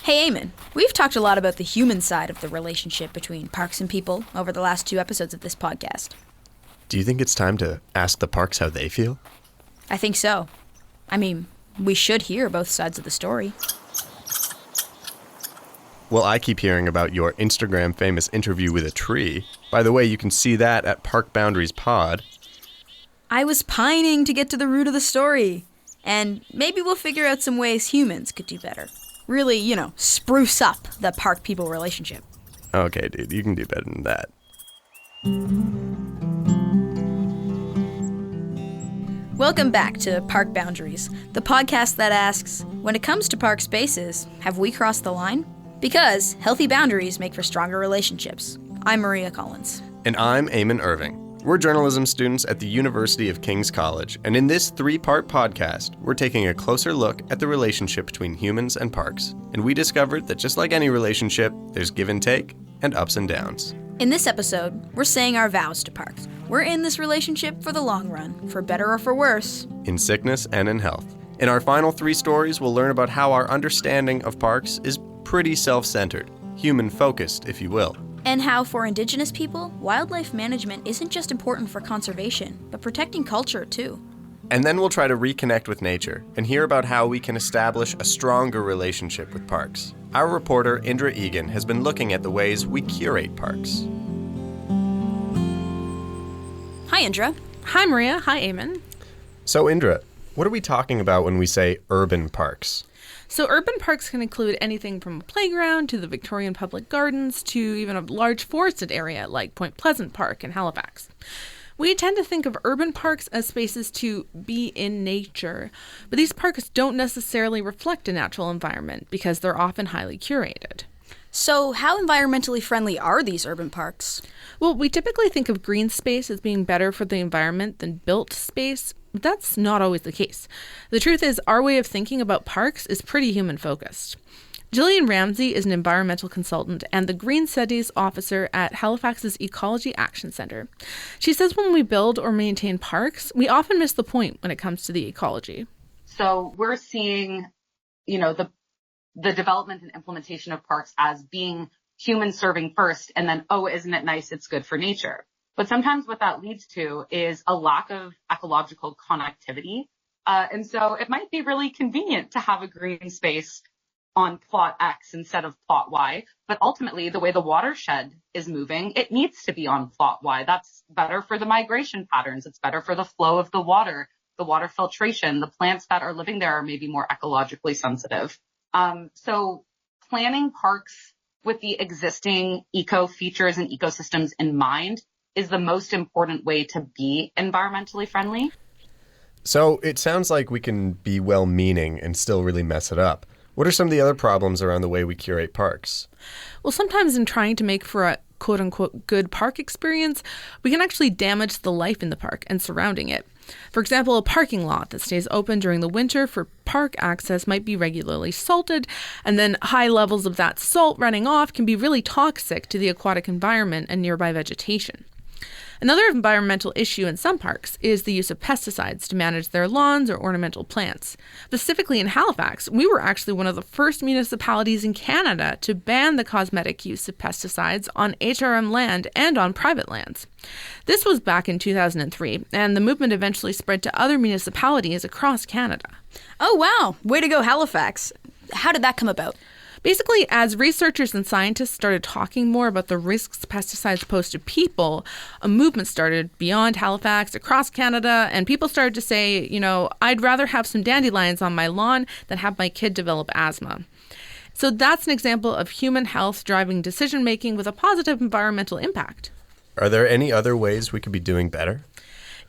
Hey Eamon, we've talked a lot about the human side of the relationship between parks and people over the last 2 episodes of this podcast. Do you think it's time to ask the parks how they feel? I think so. I mean, we should hear both sides of the story. Well, I keep hearing about your Instagram famous interview with a tree. By the way, you can see that at Park Boundaries Pod. I was pining to get to the root of the story. And maybe we'll figure out some ways humans could do better. Really, spruce up the park-people relationship. Okay, dude, you can do better than that. Welcome back to Park Boundaries, the podcast that asks, when it comes to park spaces, have we crossed the line? Because healthy boundaries make for stronger relationships. I'm Maria Collins. And I'm Eamon Irving. We're journalism students at the University of King's College, and in this 3-part podcast, we're taking a closer look at the relationship between humans and parks. And we discovered that just like any relationship, there's give and take and ups and downs. In this episode, we're saying our vows to parks. We're in this relationship for the long run, for better or for worse. In sickness and in health. In our final 3 stories, we'll learn about how our understanding of parks is pretty self-centered, human-focused, if you will. And how, for Indigenous people, wildlife management isn't just important for conservation, but protecting culture, too. And then we'll try to reconnect with nature and hear about how we can establish a stronger relationship with parks. Our reporter, Indra Egan, has been looking at the ways we curate parks. Hi, Indra. Hi, Maria. Hi, Eamon. So, Indra, what are we talking about when we say urban parks? So urban parks can include anything from a playground to the Victorian Public Gardens to even a large forested area like Point Pleasant Park in Halifax. We tend to think of urban parks as spaces to be in nature, but these parks don't necessarily reflect a natural environment because they're often highly curated. So how environmentally friendly are these urban parks? Well, we typically think of green space as being better for the environment than built space, but that's not always the case. The truth is, our way of thinking about parks is pretty human-focused. Gillian Ramsey is an environmental consultant and the Green Studies officer at Halifax's Ecology Action Centre. She says when we build or maintain parks, we often miss the point when it comes to the ecology. So we're seeing, the development and implementation of parks as being human serving first, and then, oh, isn't it nice? It's good for nature. But sometimes what that leads to is a lack of ecological connectivity. And so it might be really convenient to have a green space on plot X instead of plot Y. But ultimately, the way the watershed is moving, it needs to be on plot Y. That's better for the migration patterns. It's better for the flow of the water filtration. The plants that are living there are maybe more ecologically sensitive. So planning parks with the existing eco features and ecosystems in mind is the most important way to be environmentally friendly. So it sounds like we can be well-meaning and still really mess it up. What are some of the other problems around the way we curate parks? Well, sometimes in trying to make for a quote-unquote good park experience, we can actually damage the life in the park and surrounding it. For example, a parking lot that stays open during the winter for park access might be regularly salted, and then high levels of that salt running off can be really toxic to the aquatic environment and nearby vegetation. Another environmental issue in some parks is the use of pesticides to manage their lawns or ornamental plants. Specifically in Halifax, we were actually one of the first municipalities in Canada to ban the cosmetic use of pesticides on HRM land and on private lands. This was back in 2003, and the movement eventually spread to other municipalities across Canada. Oh, wow. Way to go, Halifax. How did that come about? Basically, as researchers and scientists started talking more about the risks pesticides pose to people, a movement started beyond Halifax, across Canada, and people started to say, I'd rather have some dandelions on my lawn than have my kid develop asthma. So that's an example of human health driving decision-making with a positive environmental impact. Are there any other ways we could be doing better?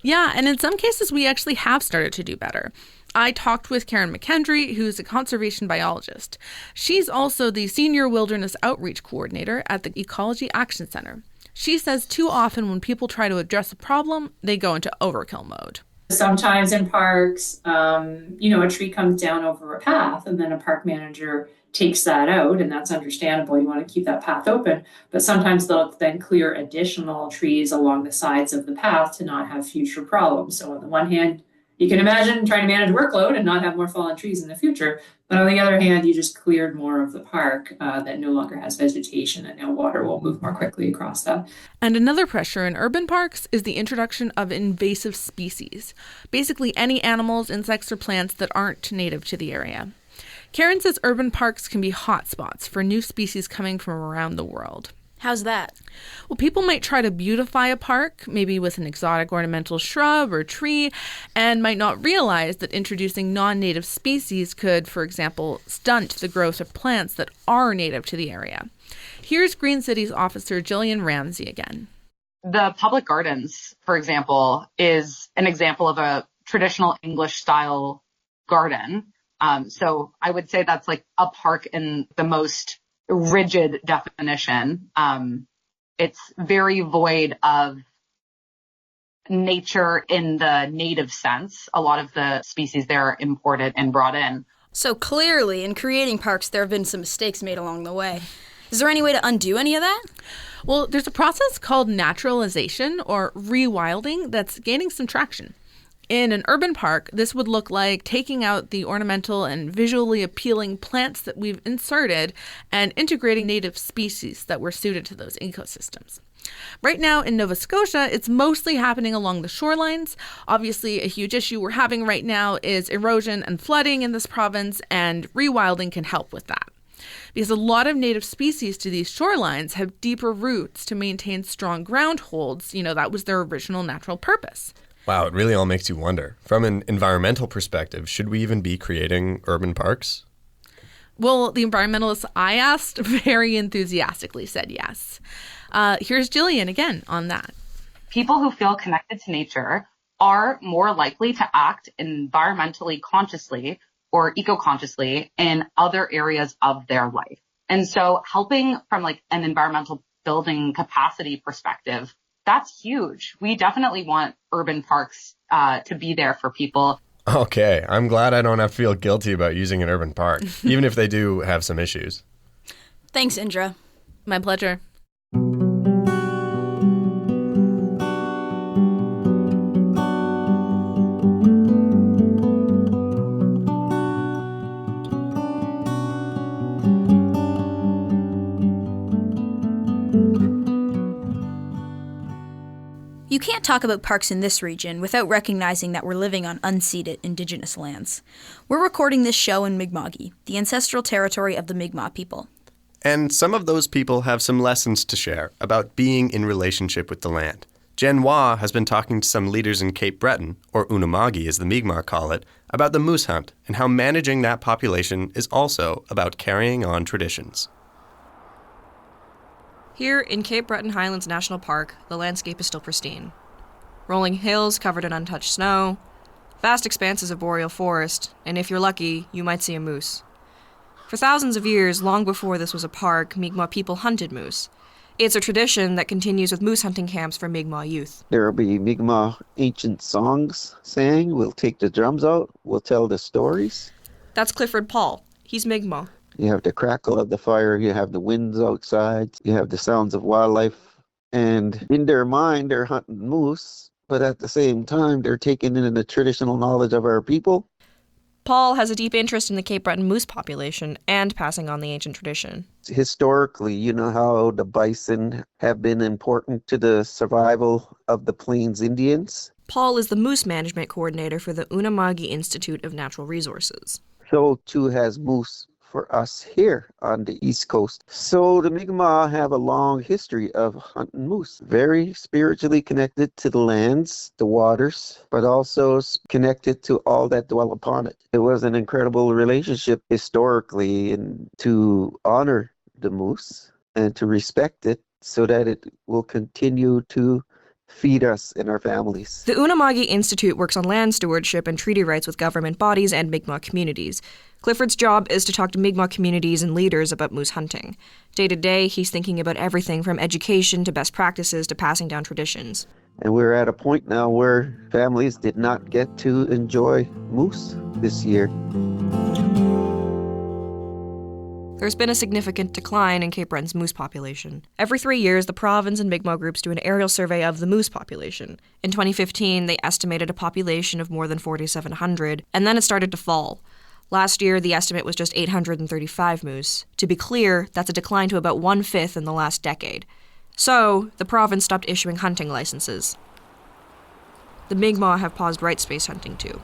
Yeah, and in some cases, we actually have started to do better. I talked with Karen McKendry, who's a conservation biologist. She's also the Senior Wilderness Outreach Coordinator at the Ecology Action Centre. She says too often when people try to address a problem, they go into overkill mode. Sometimes in parks, a tree comes down over a path and then a park manager takes that out, and that's understandable. You want to keep that path open, but sometimes they'll then clear additional trees along the sides of the path to not have future problems. So on the one hand, You can imagine trying to manage workload and not have more fallen trees in the future. But on the other hand, you just cleared more of the park that no longer has vegetation, and now water will move more quickly across that. And another pressure in urban parks is the introduction of invasive species. Basically any animals, insects, or plants that aren't native to the area. Karen says urban parks can be hotspots for new species coming from around the world. How's that? Well, people might try to beautify a park, maybe with an exotic ornamental shrub or tree, and might not realize that introducing non-native species could, for example, stunt the growth of plants that are native to the area. Here's Green City's officer Jillian Ramsey again. The public gardens, for example, is an example of a traditional English style garden. So I would say that's like a park in the most rigid definition. It's very void of nature in the native sense. A lot of the species there are imported and brought in. So clearly, in creating parks, there have been some mistakes made along the way. Is there any way to undo any of that? Well, there's a process called naturalization or rewilding that's gaining some traction. In an urban park, this would look like taking out the ornamental and visually appealing plants that we've inserted and integrating native species that were suited to those ecosystems. Right now in Nova Scotia, it's mostly happening along the shorelines. Obviously, a huge issue we're having right now is erosion and flooding in this province, and rewilding can help with that. Because a lot of native species to these shorelines have deeper roots to maintain strong ground holds. That was their original natural purpose. Wow, it really all makes you wonder. From an environmental perspective, should we even be creating urban parks? Well, the environmentalists I asked very enthusiastically said yes. Here's Jillian again on that. People who feel connected to nature are more likely to act environmentally consciously or eco-consciously in other areas of their life. And so helping from like an environmental building capacity perspective, that's huge. We definitely want urban parks to be there for people. Okay, I'm glad I don't have to feel guilty about using an urban park, even if they do have some issues. Thanks, Indra. My pleasure. You can't talk about parks in this region without recognizing that we're living on unceded Indigenous lands. We're recording this show in Mi'kma'ki, the ancestral territory of the Mi'kmaq people. And some of those people have some lessons to share about being in relationship with the land. Jenn Waugh has been talking to some leaders in Cape Breton, or Unama'ki as the Mi'kmaq call it, about the moose hunt and how managing that population is also about carrying on traditions. Here in Cape Breton Highlands National Park, the landscape is still pristine. Rolling hills covered in untouched snow, vast expanses of boreal forest, and if you're lucky, you might see a moose. For thousands of years, long before this was a park, Mi'kmaq people hunted moose. It's a tradition that continues with moose hunting camps for Mi'kmaq youth. There will be Mi'kmaq ancient songs sang. We'll take the drums out. We'll tell the stories. That's Clifford Paul. He's Mi'kmaq. You have the crackle of the fire. You have the winds outside. You have the sounds of wildlife. And in their mind, they're hunting moose. But at the same time, they're taking in the traditional knowledge of our people. Paul has a deep interest in the Cape Breton moose population and passing on the ancient tradition. Historically, you know how the bison have been important to the survival of the Plains Indians. Paul is the moose management coordinator for the Unama'ki Institute of Natural Resources. So too has moose for us here on the East Coast. So the Mi'kmaq have a long history of hunting moose, very spiritually connected to the lands, the waters, but also connected to all that dwell upon it. It was an incredible relationship historically, and to honor the moose and to respect it so that it will continue to feed us and our families. The Unama'ki Institute works on land stewardship and treaty rights with government bodies and Mi'kmaq communities. Clifford's job is to talk to Mi'kmaq communities and leaders about moose hunting. Day to day, he's thinking about everything from education to best practices to passing down traditions. And we're at a point now where families did not get to enjoy moose this year. there's been a significant decline in Cape Breton's moose population. Every 3 years, the province and Mi'kmaq groups do an aerial survey of the moose population. In 2015, they estimated a population of more than 4,700, and then it started to fall. Last year, the estimate was just 835 moose. To be clear, that's a decline to about 1/5 in the last decade. So, the province stopped issuing hunting licenses. The Mi'kmaq have paused right-space hunting too.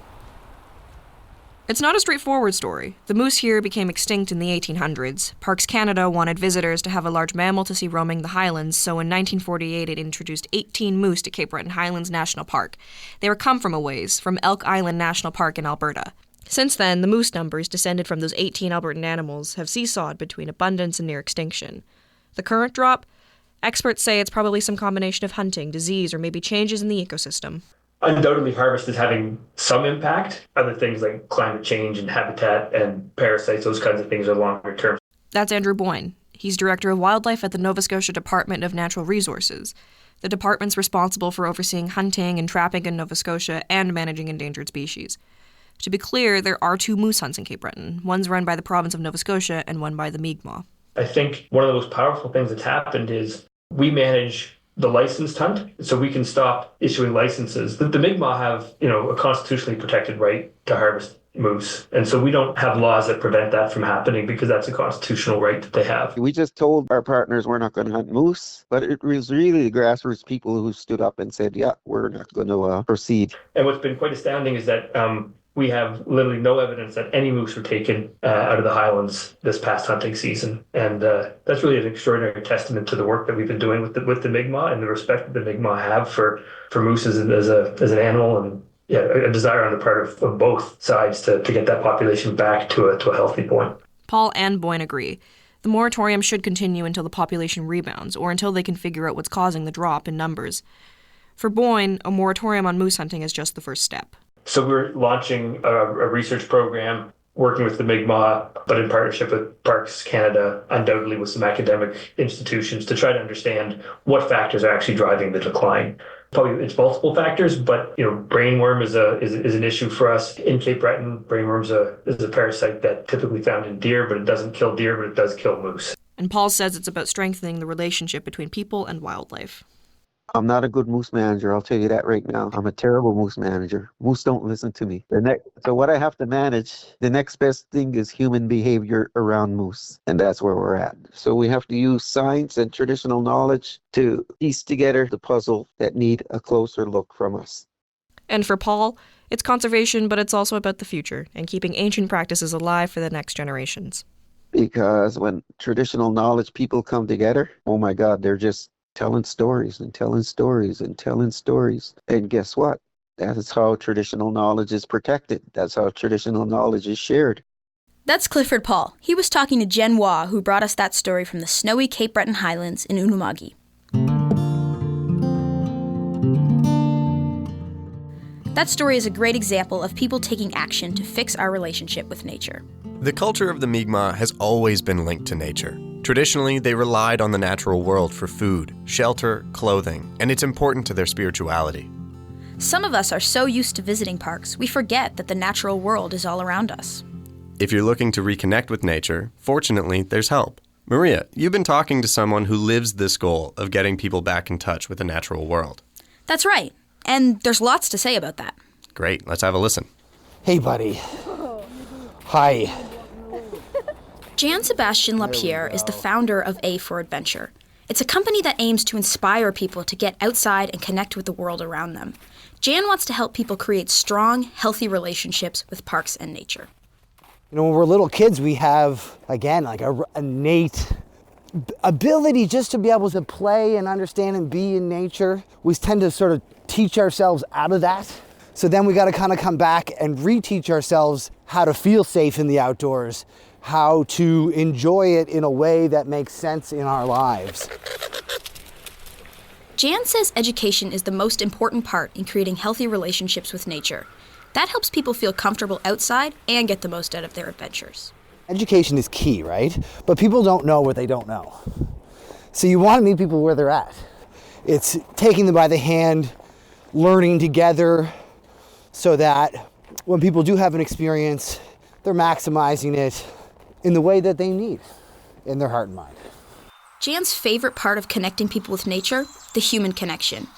It's not a straightforward story. The moose here became extinct in the 1800s. Parks Canada wanted visitors to have a large mammal to see roaming the highlands, so in 1948 it introduced 18 moose to Cape Breton Highlands National Park. They were come from a ways, from Elk Island National Park in Alberta. Since then, the moose numbers descended from those 18 Albertan animals have seesawed between abundance and near extinction. The current drop? Experts say it's probably some combination of hunting, disease, or maybe changes in the ecosystem. Undoubtedly, harvest is having some impact. Other things like climate change and habitat and parasites, those kinds of things are longer term. That's Andrew Boyne. He's Director of Wildlife at the Nova Scotia Department of Natural Resources. The department's responsible for overseeing hunting and trapping in Nova Scotia and managing endangered species. To be clear, there are 2 moose hunts in Cape Breton. One's run by the province of Nova Scotia and one by the Mi'kmaq. I think one of the most powerful things that's happened is we manage the licensed hunt, so we can stop issuing licenses. The Mi'kmaq have, a constitutionally protected right to harvest moose, and so we don't have laws that prevent that from happening because that's a constitutional right that they have. We just told our partners we're not going to hunt moose, but it was really the grassroots people who stood up and said, yeah, we're not going to proceed. And what's been quite astounding is that we have literally no evidence that any moose were taken out of the highlands this past hunting season. And that's really an extraordinary testament to the work that we've been doing with the Mi'kmaq and the respect that the Mi'kmaq have for moose as an animal, and a desire on the part of both sides to get that population back to a healthy point. Paul and Boyne agree. The moratorium should continue until the population rebounds or until they can figure out what's causing the drop in numbers. For Boyne, a moratorium on moose hunting is just the first step. So we're launching a research program working with the Mi'kmaq, but in partnership with Parks Canada, undoubtedly with some academic institutions, to try to understand what factors are actually driving the decline. Probably it's multiple factors, but brainworm is an issue for us in Cape Breton. Brainworm is a parasite that's typically found in deer, but it doesn't kill deer, but it does kill moose. And Paul says it's about strengthening the relationship between people and wildlife. I'm not a good moose manager, I'll tell you that right now. I'm a terrible moose manager. Moose don't listen to me. So what I have to manage, the next best thing is human behavior around moose. And that's where we're at. So we have to use science and traditional knowledge to piece together the puzzle that need a closer look from us. And for Paul, it's conservation, but it's also about the future and keeping ancient practices alive for the next generations. Because when traditional knowledge people come together, oh my God, they're just telling stories and telling stories and telling stories. And guess what? That is how traditional knowledge is protected. That's how traditional knowledge is shared. That's Clifford Paul. He was talking to Jenn Waugh, who brought us that story from the snowy Cape Breton Highlands in Unama'ki. That story is a great example of people taking action to fix our relationship with nature. The culture of the Mi'kmaq has always been linked to nature. Traditionally, they relied on the natural world for food, shelter, clothing, and it's important to their spirituality. Some of us are so used to visiting parks, we forget that the natural world is all around us. If you're looking to reconnect with nature, fortunately, there's help. Maria, you've been talking to someone who lives this goal of getting people back in touch with the natural world. That's right, and there's lots to say about that. Great, let's have a listen. Hey, buddy. Hi. Jean-Sébastien Lapierre is the founder of A for Adventure. It's a company that aims to inspire people to get outside and connect with the world around them. Jan wants to help people create strong, healthy relationships with parks and nature. When we're little kids, we have, again, like a innate ability just to be able to play and understand and be in nature. We tend to sort of teach ourselves out of that. So then we got to kind of come back and reteach ourselves how to feel safe in the outdoors, how to enjoy it in a way that makes sense in our lives. Jan says education is the most important part in creating healthy relationships with nature. That helps people feel comfortable outside and get the most out of their adventures. Education is key, right? But people don't know what they don't know. So you want to meet people where they're at. It's taking them by the hand, learning together, so that when people do have an experience, they're maximizing it in the way that they need. in their heart and mind. Jan's favorite part of connecting people with nature, the human connection.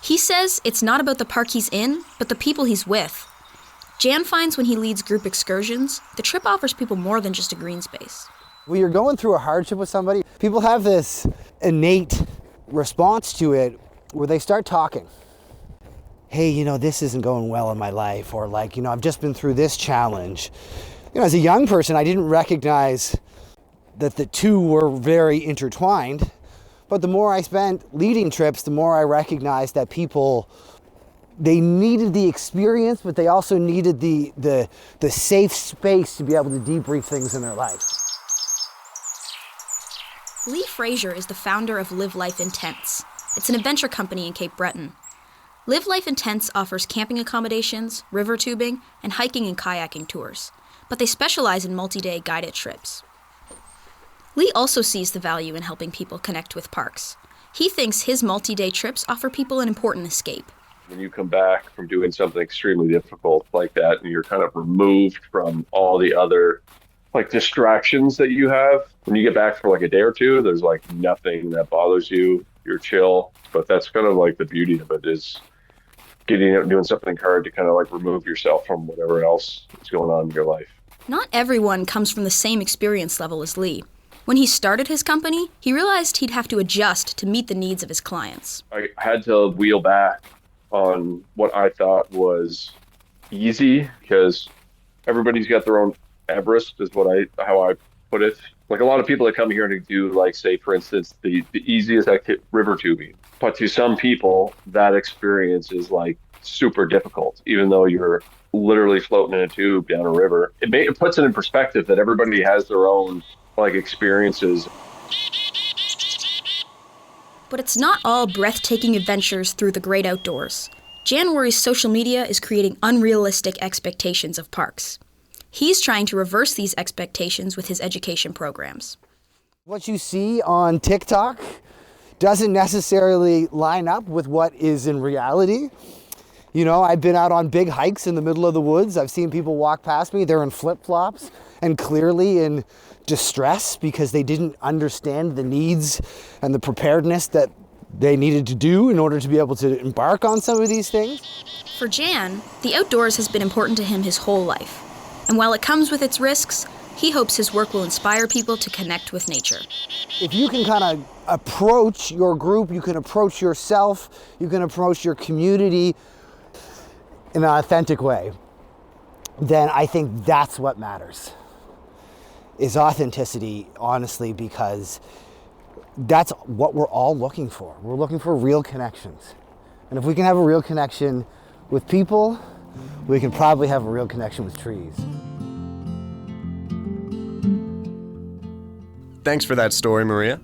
He says it's not about the park he's in, but the people he's with. Jan finds when he leads group excursions, the trip offers people more than just a green space. When you're going through a hardship with somebody, people have this innate response to it where they start talking. Hey, this isn't going well in my life, or I've just been through this challenge. As a young person, I didn't recognize that the two were very intertwined, but the more I spent leading trips, the more I recognized that people, they needed the experience, but they also needed the safe space to be able to debrief things in their life. Lee Fraser is the founder of Live Life in Tents. It's an adventure company in Cape Breton. Live Life in Tents offers camping accommodations, river tubing, and hiking and kayaking tours, but they specialize in multi-day guided trips. Lee also sees the value in helping people connect with parks. He thinks his multi-day trips offer people an important escape. When you come back from doing something extremely difficult like that, and you're kind of removed from all the other distractions that you have, when you get back for a day or two, there's nothing that bothers you. You're chill. But that's kind of the beauty of it, is getting out and doing something hard to kind of remove yourself from whatever else is going on in your life. Not everyone comes from the same experience level as Lee. When he started his company, he realized he'd have to adjust to meet the needs of his clients. I had to wheel back on what I thought was easy, because everybody's got their own Everest, is how I put it. A lot of people that come here to do, say, for instance, the easiest river tubing. But to some people, that experience is super difficult, even though you're literally floating in a tube down a river. It puts it in perspective that everybody has their own experiences. But it's not all breathtaking adventures through the great outdoors. Jan worries social media is creating unrealistic expectations of parks. He's trying to reverse these expectations with his education programs. What you see on TikTok doesn't necessarily line up with what is in reality. I've been out on big hikes in the middle of the woods. I've seen people walk past me. They're in flip-flops and clearly in distress because they didn't understand the needs and the preparedness that they needed to do in order to be able to embark on some of these things. For Jan, the outdoors has been important to him his whole life. And while it comes with its risks, he hopes his work will inspire people to connect with nature. If you can kind of approach your group, you can approach yourself, you can approach your community in an authentic way, then I think that's what matters, is authenticity, honestly, because that's what we're all looking for. We're looking for real connections. And if we can have a real connection with people, we can probably have a real connection with trees. Thanks for that story, Maria.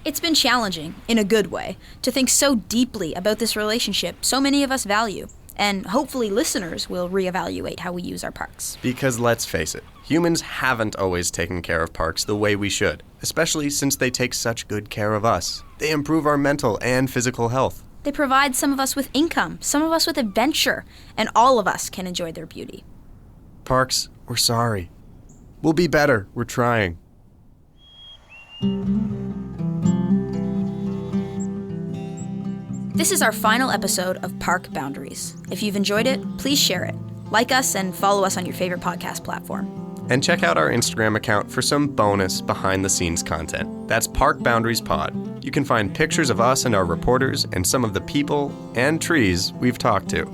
It's been challenging, in a good way, to think so deeply about this relationship so many of us value. And hopefully listeners will reevaluate how we use our parks. Because let's face it, humans haven't always taken care of parks the way we should, especially since they take such good care of us. They improve our mental and physical health. They provide some of us with income, some of us with adventure, and all of us can enjoy their beauty. Parks, we're sorry. We'll be better. We're trying. This is our final episode of Park Boundaries. If you've enjoyed it, please share it. Like us and follow us on your favorite podcast platform. And check out our Instagram account for some bonus behind-the-scenes content. That's Park Boundaries Pod. You can find pictures of us and our reporters and some of the people and trees we've talked to.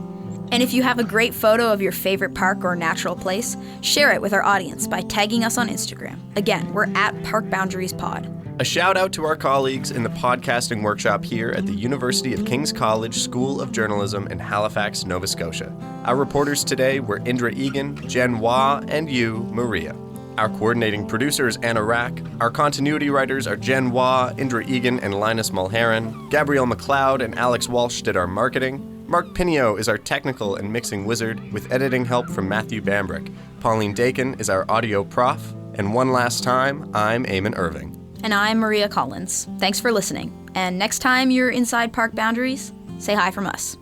And if you have a great photo of your favorite park or natural place, share it with our audience by tagging us on Instagram. Again, we're at Park Boundaries Pod. A shout out to our colleagues in the podcasting workshop here at the University of King's College School of Journalism in Halifax, Nova Scotia. Our reporters today were Indra Egan, Jenn Waugh, and you, Maria. Our coordinating producer is Anna Rack. Our continuity writers are Jenn Waugh, Indra Egan, and Linus Mulheron. Gabrielle McLeod and Alex Walsh did our marketing. Mark Pinio is our technical and mixing wizard, with editing help from Matthew Bambrick. Pauline Dakin is our audio prof. And one last time, I'm Eamon Irving. And I'm Maria Collins. Thanks for listening. And next time you're inside Park Boundaries, say hi from us.